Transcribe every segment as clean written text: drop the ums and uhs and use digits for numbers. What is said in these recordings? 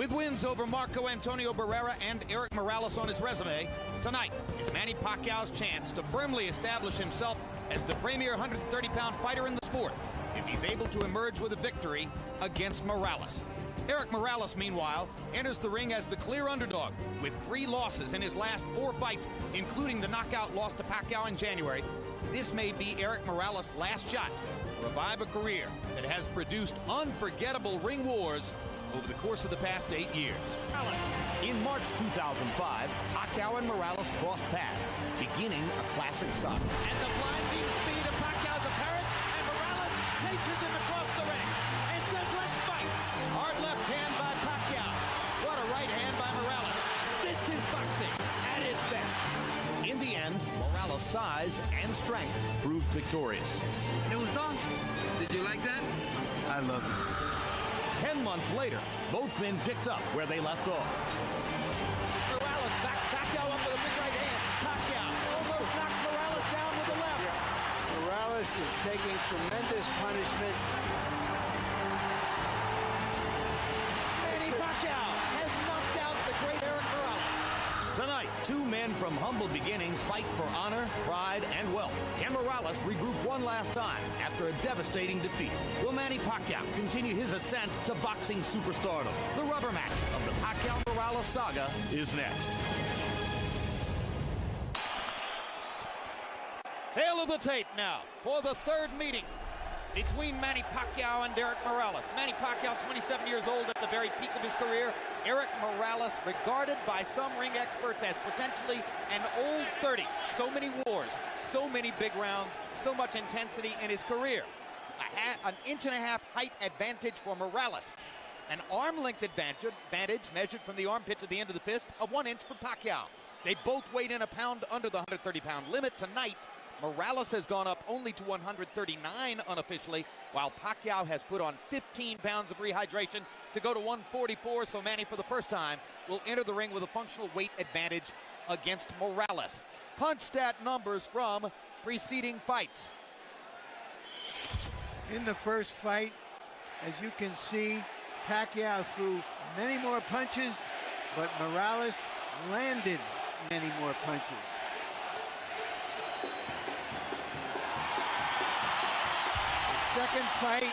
With wins over Marco Antonio Barrera and Eric Morales on his resume, tonight is Manny Pacquiao's chance to firmly establish himself as the premier 130-pound fighter in the sport if he's able to emerge with a victory against Morales. Eric Morales, meanwhile, enters the ring as the clear underdog with 3 losses in his last 4 fights, including the knockout loss to Pacquiao in January. This may be Eric Morales' last shot to revive a career that has produced unforgettable ring wars over the course of the past 8 years. In March 2005, Pacquiao and Morales crossed paths, beginning a classic saga. And the blinding speed of Pacquiao's apparent, and Morales chases him across the ring and says, "Let's fight." Hard left hand by Pacquiao. What a right hand by Morales. This is boxing at its best. In the end, Morales' size and strength proved victorious. It was done. Did you like that? I love it. 10 months later, both men picked up where they left off. Morales backs Pacquiao up with a big right hand. Pacquiao almost knocks Morales down with the left. Morales is taking tremendous punishment. Manny Pacquiao has knocked out the great Eric Morales. Tonight, 2 men from humble beginnings fight for honor, pride, and wealth. Can Morales regroup one last time after a devastating defeat? Will Manny Pacquiao continue his ascent to boxing superstardom? The rubber match of the Pacquiao-Morales saga is next. Tail of the tape now for the 3rd meeting between Manny Pacquiao and Eric Morales. Manny Pacquiao, 27 years old at the very peak of his career. Eric Morales, regarded by some ring experts as potentially an old 30. So many wars, so many big rounds, so much intensity in his career. An 1.5-inch height advantage for Morales. An arm-length advantage measured from the armpit to the end of the fist of 1 inch for Pacquiao. They both weighed in a pound under the 130-pound limit tonight. Morales has gone up only to 139 unofficially, while Pacquiao has put on 15 pounds of rehydration to go to 144, so Manny, for the first time, will enter the ring with a functional weight advantage against Morales. Punch stat numbers from preceding fights. In the first fight, as you can see, Pacquiao threw many more punches, but Morales landed many more punches. Second fight,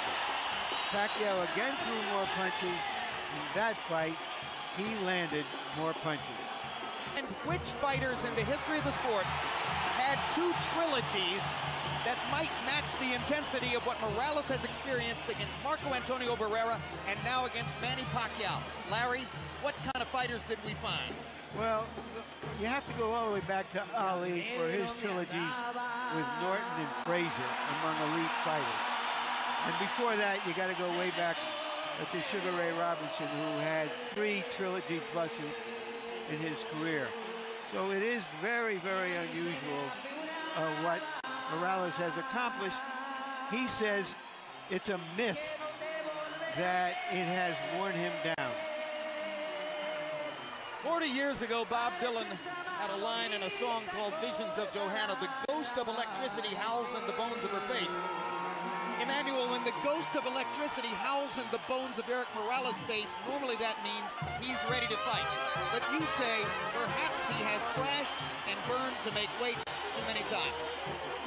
Pacquiao again threw more punches. In that fight, he landed more punches. And which fighters in the history of the sport had 2 trilogies that might match the intensity of what Morales has experienced against Marco Antonio Barrera and now against Manny Pacquiao? Larry, what kind of fighters did we find? Well, you have to go all the way back to Ali for his trilogies with Norton and Frazier among elite fighters. And before that, you got to go way back to Sugar Ray Robinson, who had 3 trilogy pluses in his career. So it is very, very unusual what Morales has accomplished. He says it's a myth that it has worn him down. 40 years ago, Bob Dylan had a line in a song called Visions of Johanna. The ghost of electricity howls in the bones of her face. Emmanuel, when the ghost of electricity howls in the bones of Eric Morales' face, normally that means he's ready to fight. But you say perhaps he has crashed and burned to make weight too many times.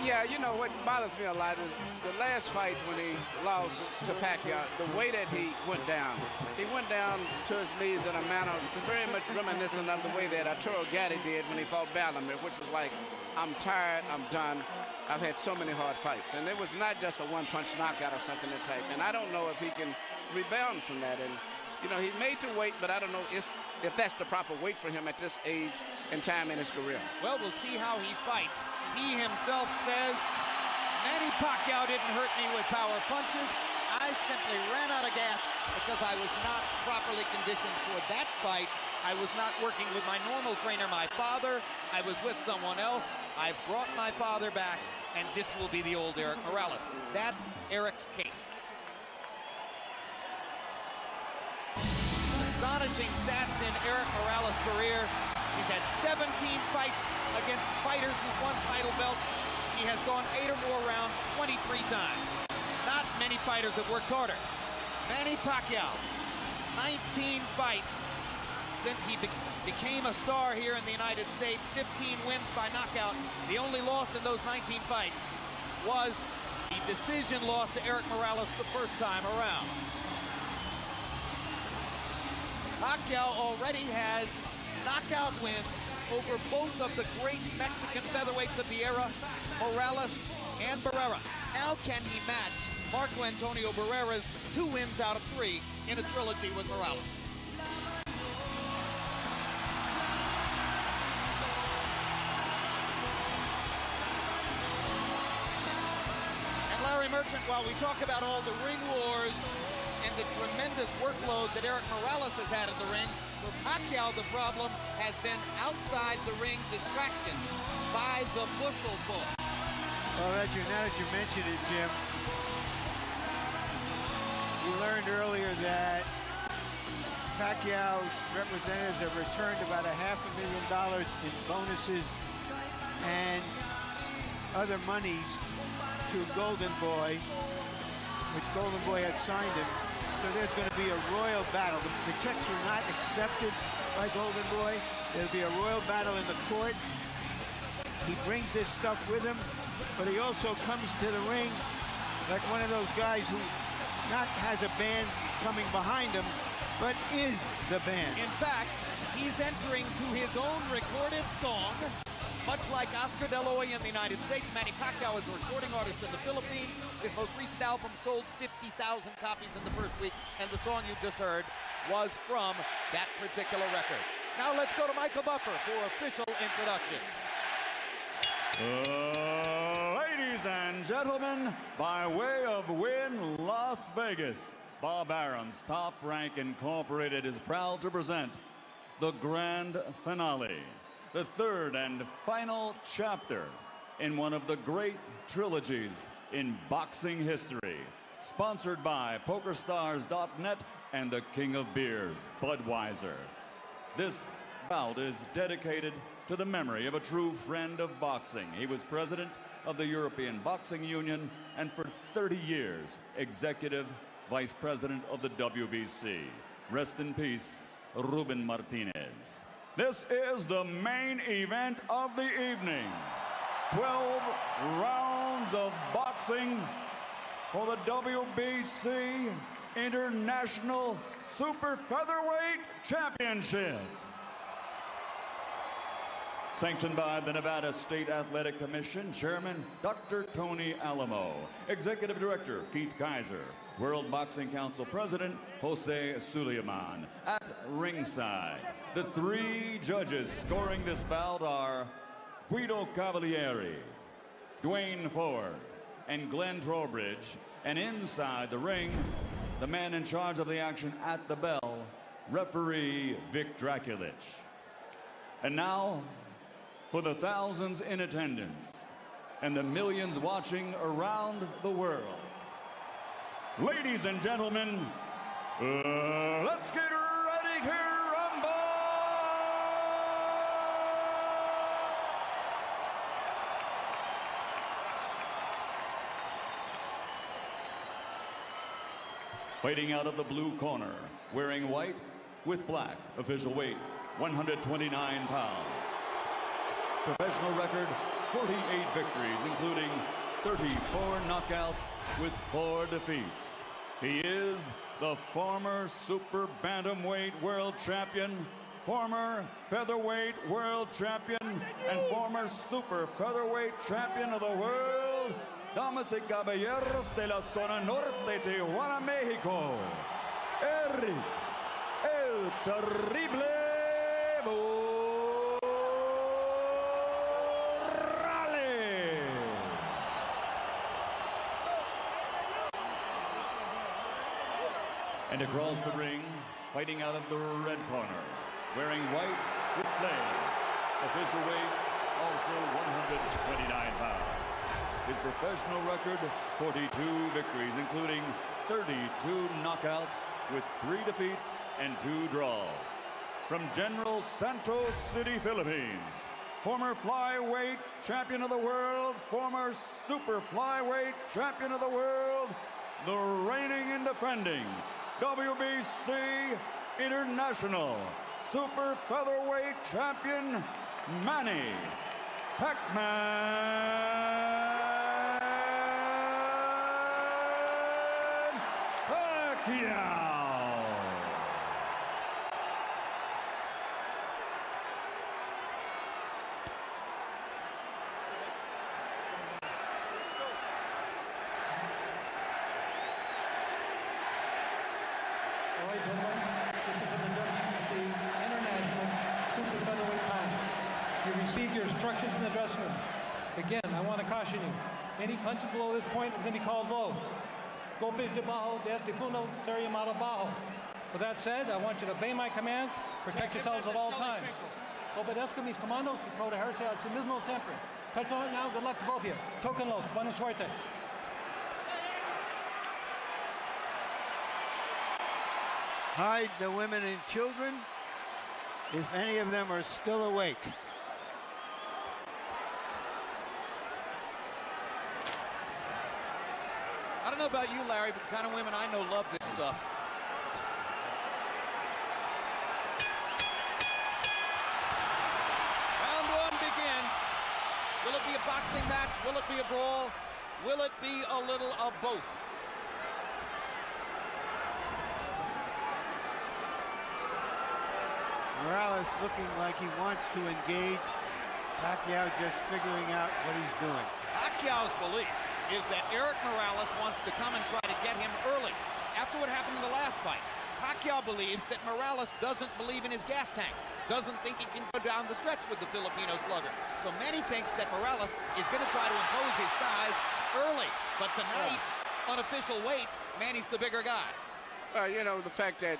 Yeah, you know, what bothers me a lot is the last fight when he lost to Pacquiao, the way that he went down. He went down to his knees in a manner very much reminiscent of the way that Arturo Gatti did when he fought Bellamir, which was like, I'm tired, I'm done. I've had so many hard fights. And it was not just a one-punch knockout or something that type. And I don't know if he can rebound from that. And, you know, he's made to wait, but I don't know if that's the proper weight for him at this age and time in his career. Well, we'll see how he fights. He himself says, Manny Pacquiao didn't hurt me with power punches. I simply ran out of gas because I was not properly conditioned for that fight. I was not working with my normal trainer, my father. I was with someone else. I've brought my father back, and this will be the old Eric Morales. That's Eric's case. Astonishing stats in Eric Morales' career. He's had 17 fights against fighters who've won title belts. He has gone 8 or more rounds 23 times. Not many fighters have worked harder. Manny Pacquiao, 19 fights since he became a star here in the United States. 15 wins by knockout. The only loss in those 19 fights was the decision loss to Erik Morales the first time around. Pacquiao already has knockout wins over both of the great Mexican featherweights of the era, Morales and Barrera. Now can he match Marco Antonio Barrera's 2 wins out of 3 in a trilogy with Morales? And Larry Merchant, while we talk about all the ring wars and the tremendous workload that Erik Morales has had in the ring, for Pacquiao, the problem has been outside the ring distractions by the bushel bull. Well, now that you mentioned it, Jim, we learned earlier that Pacquiao's representatives have returned about $500,000 in bonuses and other monies to Golden Boy, which Golden Boy had signed him. So there's going to be a royal battle. The checks were not accepted by Golden Boy. There'll be a royal battle in the court. He brings this stuff with him, but he also comes to the ring like one of those guys who not has a band coming behind him, but is the band. In fact, he's entering to his own recorded song, much like Oscar De La Hoya in the United States. Manny Pacquiao is a recording artist in the Philippines. His most recent album sold 50,000 copies in the first week, and the song you just heard was from that particular record. Now let's go to Michael Buffer for official introductions. Ladies and gentlemen, by way of Wynn, Las Vegas, Bob Arum's Top Rank Incorporated is proud to present the grand finale, the third and final chapter in one of the great trilogies in boxing history, sponsored by PokerStars.net and the King of Beers, Budweiser. This bout is dedicated to the memory of a true friend of boxing. He was president of the European Boxing Union and for 30 years, executive vice president of the WBC. Rest in peace, Ruben Martinez. This is the main event of the evening. 12 rounds of boxing for the WBC International Super Featherweight Championship. Sanctioned by the Nevada State Athletic Commission, Chairman Dr. Tony Alamo, Executive Director Keith Kaiser, World Boxing Council President Jose Suleiman. At ringside, the 3 judges scoring this bout are Guido Cavalieri, Dwayne Ford, and Glenn Trowbridge. And inside the ring, the man in charge of the action at the bell, referee Vic Draculich. And now, for the thousands in attendance and the millions watching around the world, ladies and gentlemen, let's get ready to rumble! Fighting out of the blue corner, wearing white with black, official weight 129 pounds. Professional record, 48 victories, including 34 knockouts with 4 defeats. He is the former super bantamweight world champion, former featherweight world champion, and former super featherweight champion of the world, damas y caballeros de la zona norte, Tijuana, Mexico, Eric El Terrible And across the ring, fighting out of the red corner, wearing white with flame, official weight also 129 pounds. His professional record, 42 victories, including 32 knockouts with 3 defeats and 2 draws. From General Santos City, Philippines, former flyweight champion of the world, former super flyweight champion of the world, the reigning and defending WBC International Super Featherweight Champion Manny PACMAN Pacquiao. All right, gentlemen, this is for the WBC International Super Featherweight title. You received your instructions in the dressing room. Again, I want to caution you. Any punches below this point are going to be called low. Golpes debajo de este punto sería llamado bajo. With that said, I want you to obey my commands, protect yourselves at all times. Obedezca mis comandos y protegerse a sí mismo siempre. Touch on it now. Good luck to both of you. Tóquenlos. Buena suerte. Hide the women and children, if any of them are still awake. I don't know about you, Larry, but the kind of women I know love this stuff. Round one begins. Will it be a boxing match? Will it be a brawl? Will it be a little of both? Morales looking like he wants to engage. Pacquiao just figuring out what he's doing. Pacquiao's belief is that Eric Morales wants to come and try to get him early. After what happened in the last fight, Pacquiao believes that Morales doesn't believe in his gas tank, doesn't think he can go down the stretch with the Filipino slugger. So Manny thinks that Morales is going to try to impose his size early. But tonight, unofficial weights, Manny's the bigger guy. You know, the fact that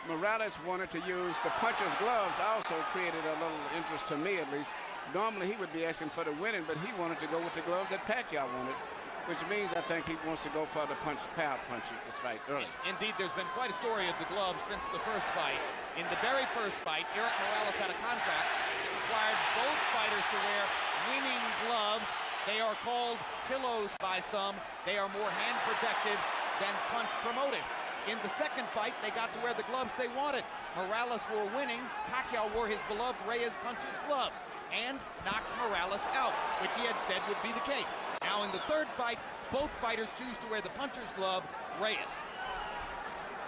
Morales wanted to use the puncher's gloves also created a little interest to me, at least. Normally, he would be asking for the winning, but he wanted to go with the gloves that Pacquiao wanted, which means I think he wants to go for the power punch this fight early. Indeed, there's been quite a story of the gloves since the first fight. In the very first fight, Eric Morales had a contract that required both fighters to wear winning gloves. They are called pillows by some. They are more hand protective than punch promoted. In the second fight, they got to wear the gloves they wanted. Morales wore winning. Pacquiao wore his beloved Reyes puncher's gloves and knocked Morales out, which he had said would be the case. Now in the third fight, both fighters choose to wear the puncher's glove, Reyes.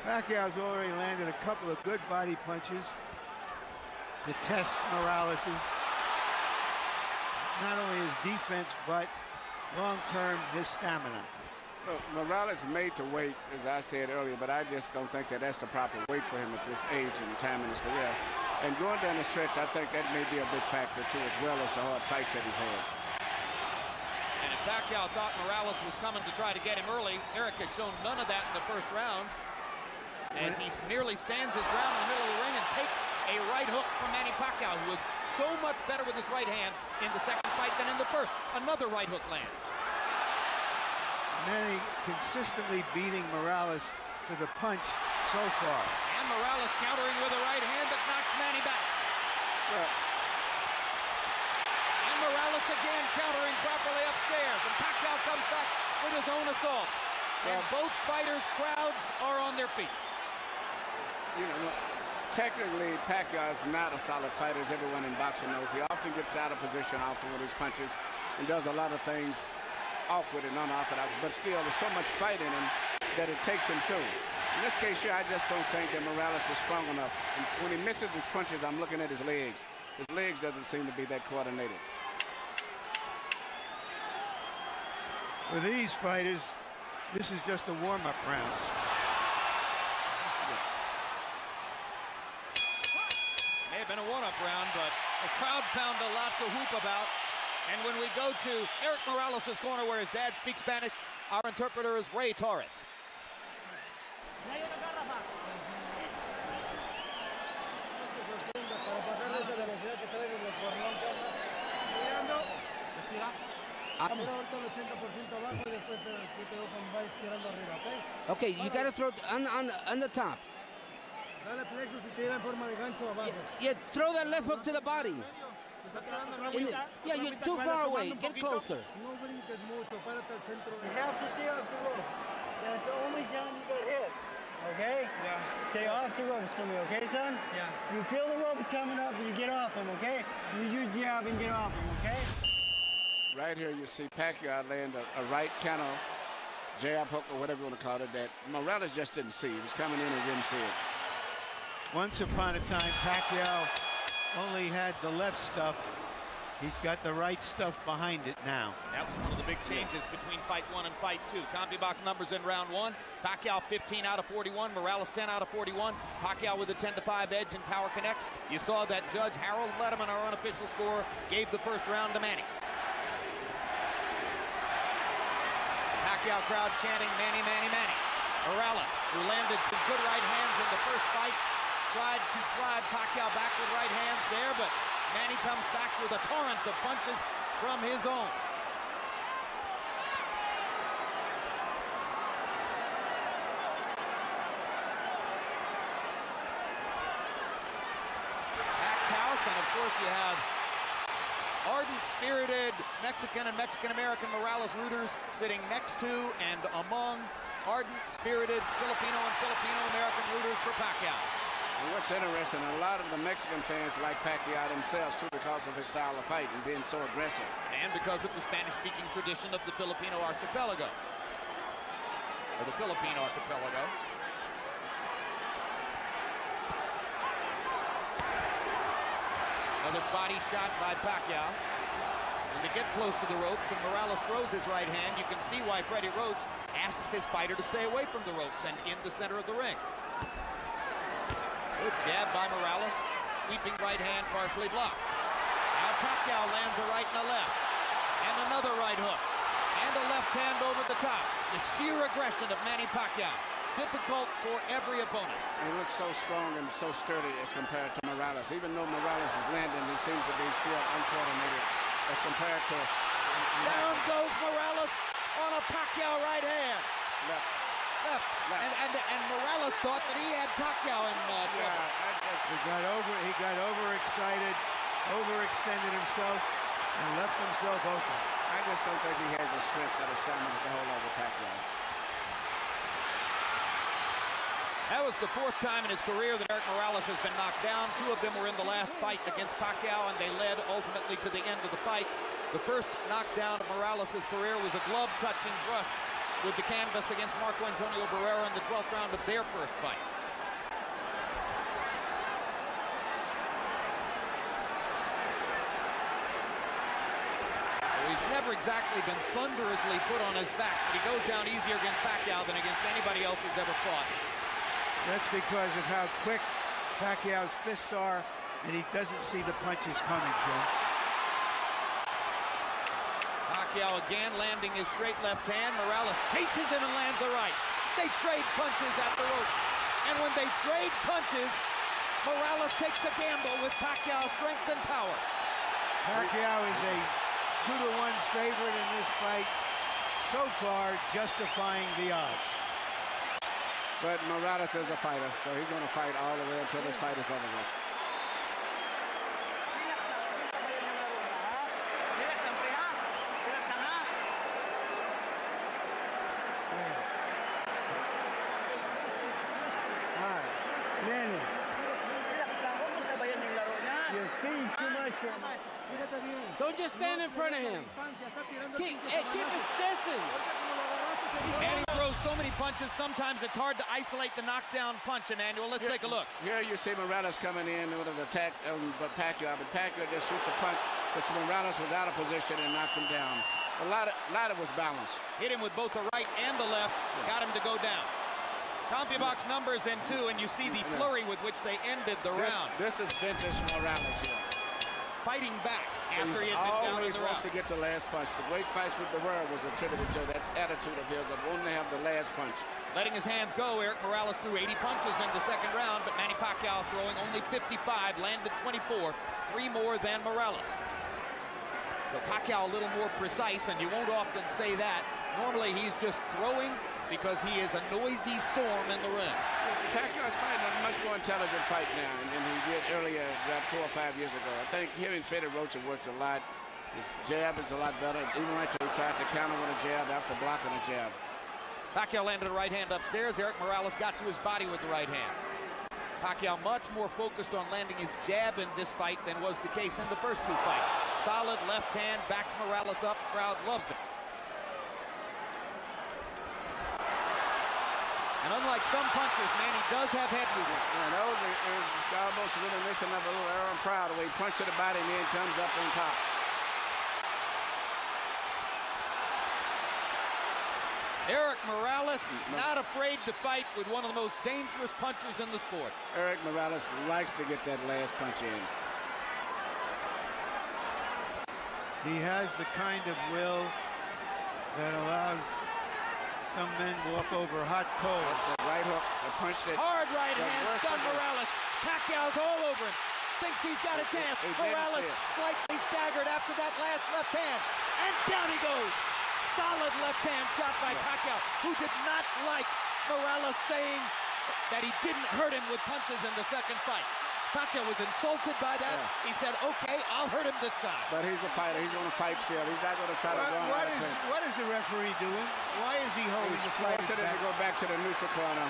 Pacquiao's already landed a couple of good body punches to test Morales's, not only his defense, but long-term his stamina. Look, Morales made to wait, as I said earlier, but I just don't think that that's the proper weight for him at this age and time in his career. And going down the stretch, I think that may be a big factor, too, as well as the hard fights that he's had. And if Pacquiao thought Morales was coming to try to get him early, Eric has shown none of that in the first round, as he nearly stands his ground in the middle of the ring and takes a right hook from Manny Pacquiao, who was so much better with his right hand in the second fight than in the first. Another right hook lands. Manny consistently beating Morales to the punch so far. And Morales countering with a right hand that knocks Manny back. And Morales again countering properly upstairs. And Pacquiao comes back with his own assault. And both fighters' crowds are on their feet. You know, technically, Pacquiao is not a solid fighter, as everyone in boxing knows. He often gets out of position often with his punches and does a lot of things awkward and unorthodox, but still there's so much fight in him that it takes him through. In this case here, I just don't think that Morales is strong enough. And when he misses his punches, I'm looking at his legs. His legs doesn't seem to be that coordinated. For these fighters, this is just a warm-up round. May have been a one-up round, but the crowd found a lot to whoop about. And when we go to Eric Morales' corner, where his dad speaks Spanish, our interpreter is Ray Torres. Okay, you got to throw on the top. Yeah, throw that left hook to the body. Yeah, you're too far away. Get closer. You have to stay off the ropes. That's the only time you got hit. okay? Yeah. Stay off the ropes for me, okay, son? Yeah. You feel the ropes coming up, and you get off them, okay? Use your jab and get off them, okay? Right here, you see Pacquiao land a right kind of jab hook or whatever you want to call it that Morales just didn't see. He was coming in and didn't see it. Once upon a time, Pacquiao only had the left stuff. He's got the right stuff behind it now. That was one of the big changes between fight 1 and fight 2. CompuBox numbers in round 1. Pacquiao 15 out of 41. Morales 10 out of 41. Pacquiao with a 10-5 edge in Power Connects. You saw that Judge Harold Letterman, our unofficial scorer, gave the first round to Manny. Pacquiao crowd chanting Manny, Manny, Manny. Morales, who landed some good right hands in the first fight, tried to drive Pacquiao back with right hands there, but Manny comes back with a torrent of punches from his own. Packed house, and of course you have ardent, spirited Mexican and Mexican-American Morales rooters sitting next to and among ardent, spirited Filipino and Filipino-American rooters for Pacquiao. And what's interesting, a lot of the Mexican fans like Pacquiao themselves too because of his style of fight and being so aggressive. And because of the Spanish-speaking tradition of the Filipino archipelago. Or the Philippine archipelago. Another body shot by Pacquiao. And they get close to the ropes, and Morales throws his right hand. You can see why Freddie Roach asks his fighter to stay away from the ropes and in the center of the ring. Good jab by Morales. Sweeping right hand partially blocked. Now Pacquiao lands a right and a left. And another right hook. And a left hand over the top. The sheer aggression of Manny Pacquiao. Difficult for every opponent. He looks so strong and so sturdy as compared to Morales. Even though Morales is landing, he seems to be still uncoordinated as compared to... Down goes Morales on a Pacquiao right hand. Left. And Morales thought that he had Pacquiao in trouble. He got overexcited, overextended himself, and left himself open. I just don't think he has the strength or the stamina to hold over Pacquiao. That was the 4th time in his career that Eric Morales has been knocked down. 2 of them were in the last fight against Pacquiao, and they led ultimately to the end of the fight. The first knockdown of Morales' career was a glove-touching brush with the canvas against Marco Antonio Barrera in the 12th round of their first fight. He's never exactly been thunderously put on his back, but he goes down easier against Pacquiao than against anybody else he's ever fought. That's because of how quick Pacquiao's fists are, and he doesn't see the punches coming, Joe. Pacquiao again landing his straight left hand. Morales chases him and lands a right. They trade punches at the ropes. And when they trade punches, Morales takes a gamble with Pacquiao's strength and power. Pacquiao is a 2-to-1 favorite in this fight, so far justifying the odds. But Morales is a fighter, so he's going to fight all the way until this fight is over with. Don't just stand in front of him. Keep his distance. And he throws so many punches, sometimes it's hard to isolate the knockdown punch, Emmanuel. Let's take a look. Here you see Morales coming in with an attack but Pacquiao just shoots a punch, which Morales was out of position and knocked him down. A lot of was balanced. Hit him with both the right and the left, got him to go down. CompuBox numbers in 2, and you see the flurry with which they ended the round. This is vintage Morales here. Fighting back after he had been down in the round. He always wants to get the last punch. The great fights with Barrera was attributed to that attitude of his of wanting to have the last punch. Letting his hands go, Eric Morales threw 80 punches in the second round, but Manny Pacquiao throwing only 55, landed 24, 3 more than Morales. So Pacquiao a little more precise, and you won't often say that. Normally he's just throwing because he is a noisy storm in the ring. Pacquiao's fighting a much more intelligent fight now than he did earlier, about 4 or 5 years ago. I think him and Freddie Roach have worked a lot. His jab is a lot better. Even right there, he tried to counter with a jab after blocking a jab. Pacquiao landed a right hand upstairs. Erik Morales got to his body with the right hand. Pacquiao much more focused on landing his jab in this fight than was the case in the first two fights. Solid left hand, backs Morales up, crowd loves it. And unlike some punchers, Manny does have head movement. Yeah, those are almost reminiscent of a little Aaron Pryor, where he punched to the body and then comes up on top. Erik Morales, not afraid to fight with one of the most dangerous punchers in the sport. Erik Morales likes to get that last punch in. He has the kind of will that allows some men walk over hot coals. The right hook, the punch that... Hard right hand, stun Morales. Pacquiao's all over him. Thinks he's got a chance. Morales slightly staggered after that last left hand. And down he goes. Solid left hand shot by Pacquiao, who did not like Morales saying that he didn't hurt him with punches in the second fight. Pacquiao was insulted by that. Yeah. He said, okay, I'll hurt him this time. But he's a fighter. He's going to fight still. He's not going to try to run out of place. What is the referee doing? Why is he holding the fight? He's forcing him to go back to the neutral corner.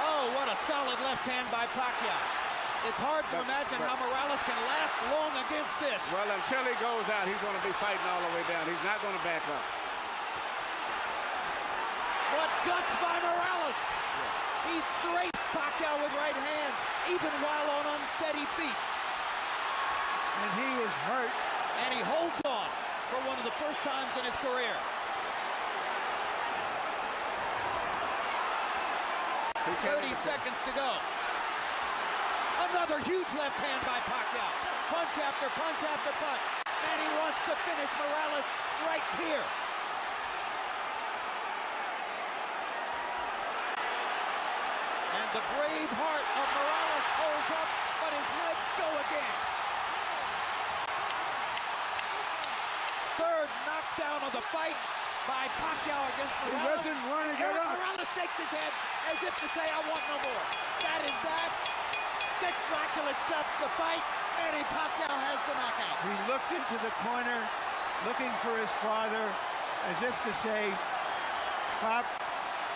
Oh, what a solid left hand by Pacquiao. It's hard to imagine how Morales can last long against this. Well, until he goes out, he's going to be fighting all the way down. He's not going to back up. What guts by Morales! Yes. He strafes Pacquiao with right hands, even while on unsteady feet. And he is hurt. And he holds on for one of the first times in his career. 30 seconds to go. Another huge left hand by Pacquiao. Punch after punch after punch. And he wants to finish Morales right here. And the brave heart of Morales holds up, but his legs go again. Third knockdown of the fight by Pacquiao against Morales. He doesn't want to get up. Morales shakes his head as if to say, I want no more. That is that. Dick Dracula stops the fight. Manny Pacquiao has the knockout. He looked into the corner, looking for his father, as if to say, Pop,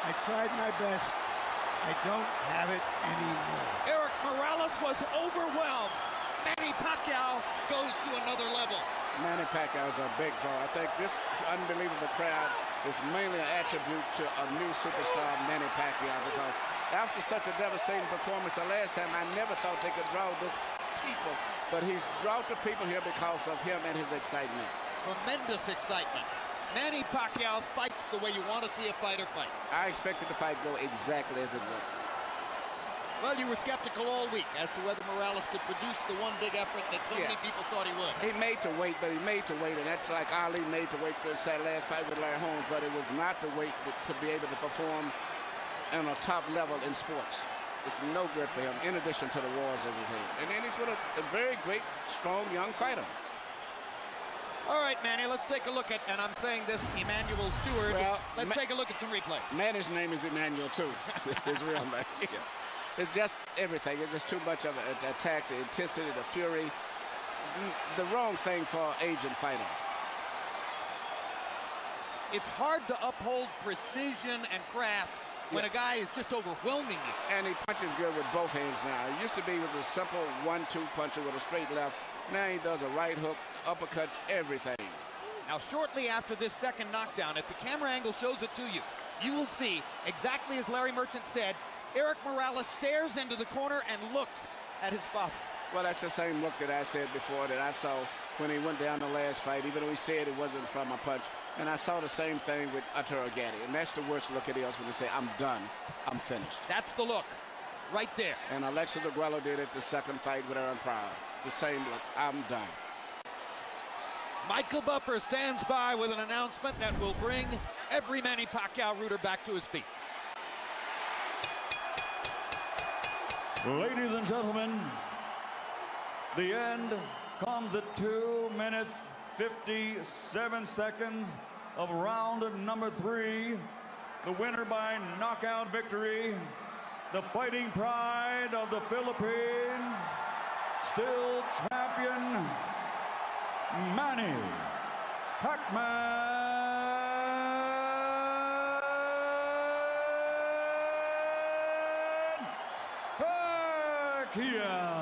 I tried my best. I don't have it anymore. Erik Morales was overwhelmed. Manny Pacquiao goes to another level. Manny Pacquiao is a big draw. I think this unbelievable crowd is mainly an attribute to a new superstar, Manny Pacquiao, because after such a devastating performance the last time, I never thought they could draw this people, but he's brought the people here because of him and his excitement. Tremendous excitement. Manny Pacquiao fights the way you want to see a fighter fight. I expected the fight to go exactly as it went. Well, you were skeptical all week as to whether Morales could produce the one big effort that so many people thought he would. He made to wait, but he made to wait, and that's like Ali made to wait for his last fight with Larry Holmes, but it was not to wait to be able to perform on a top level in sports. It's no good for him, in addition to the wars as his head. And then he's with a very great, strong, young fighter. All right, Manny, let's take a look at, and I'm saying this, Emmanuel Stewart. Well, let's take a look at some replays. Manny's name is Emmanuel, too. His real name. Yeah. It's just everything. It's just too much of an attack, the intensity, the fury. The wrong thing for an aging fighter. It's hard to uphold precision and craft when a guy is just overwhelming you. And he punches good with both hands now. It used to be with a simple 1-2 puncher with a straight left. Now he does a right hook, uppercuts, everything. Now, shortly after this second knockdown, if the camera angle shows it to you, you will see, exactly as Larry Merchant said, Erik Morales stares into the corner and looks at his father. Well, that's the same look that I said before that I saw when he went down the last fight, even though he said it wasn't from a punch. And I saw the same thing with Arturo Gatti. And that's the worst look it is when they say, I'm done, I'm finished. That's the look, right there. And Alexis Aguero did it the second fight with Aaron Pryor. The same look, I'm done. Michael Buffer stands by with an announcement that will bring every Manny Pacquiao rooter back to his feet. Ladies and gentlemen, the end comes at 2 minutes, 57 seconds of round number 3. The winner by knockout victory, the fighting pride of the Philippines, still champion, Manny PACMAN Pacquiao.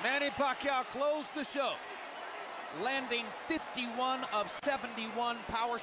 Manny Pacquiao closed the show, landing 51 of 71 power